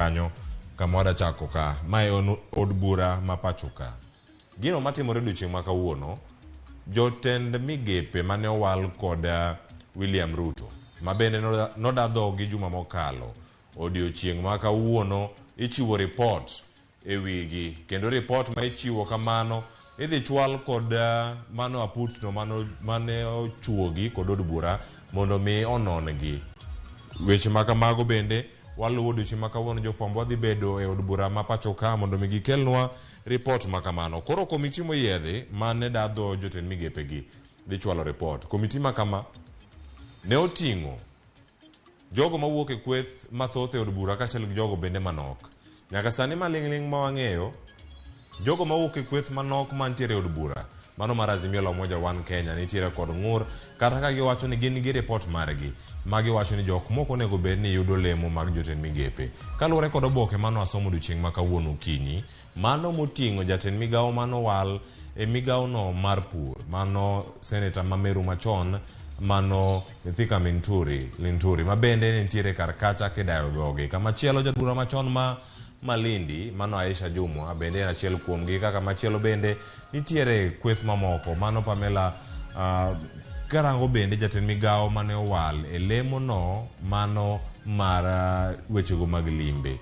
kanyo kamwada chako ka mae od bura ma pachoka. Gino matimore odiochieng' ma kawuono, jotend migepe mane owal kod William Ruto ma bende nodadho gi juma mokalo, odiochieng' ma kawuono ichiwo report e wigi, kendo report ma ichiwo kamano idhi chwal kod mano aputno mane ochuogi kod od bura mondo mi onongi. Weche ma kamago bende waluwo odiochieng' ma kawuono, jofwambo wadhi bedo e od bura ma pachoka mondo mi gikelnwa report ma kamano. Koro komiti moyiedhi mane dadho jotend migepe gi dhi chwalo report. Komiti ma kama ne oting'o jogo mawuok e kweth mathoth e od bura kaachiel gi jogo bende manok. Nyaka sani maling'ling' ma wang'eyo, jogo mawuok e kweth manok mantiere e od bura mano mar Azimio la Umoja One Kenya nitiere kod ng'ur, kata ka giwacho ni gin gi report margi ma giwacho ni jok moko onego bed ni yudo lemo mag jotend migepe. Kaluwore kod oboke mano asomo odiochieng' ma kawuono okinyi, mano moting'o jatend migawo mano wal e migawo no mar pur, mano seneta ma Meru machon, mano Mithika Linturi ma bende nitiere kar kacha kidayo dhoge. Kamachielo jadura machon ma Malindi mano Aisha Jumwa bende en achiel kuomgi, kaka machielo bende nitiere kweth mamoko mano Pamela karango bende jatend migawo mane owal e lemo no mano mar wechego mag limbe,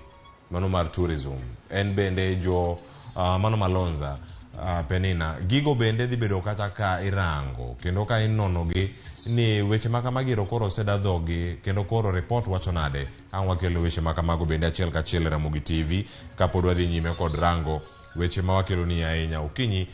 mano mar tourism, en bende mano Malonza Penina. Gigo bende dhi bedo kata ka irango kendo ka inonogi ni weche makamagiro koro osedadhogi, kendo koro report wacho nade. Ang' wakelo weche makamago bende achiel kachiel Ramogi TV kapod wadhi nyime kod rango weche ma wakelo ni ahinya okinyi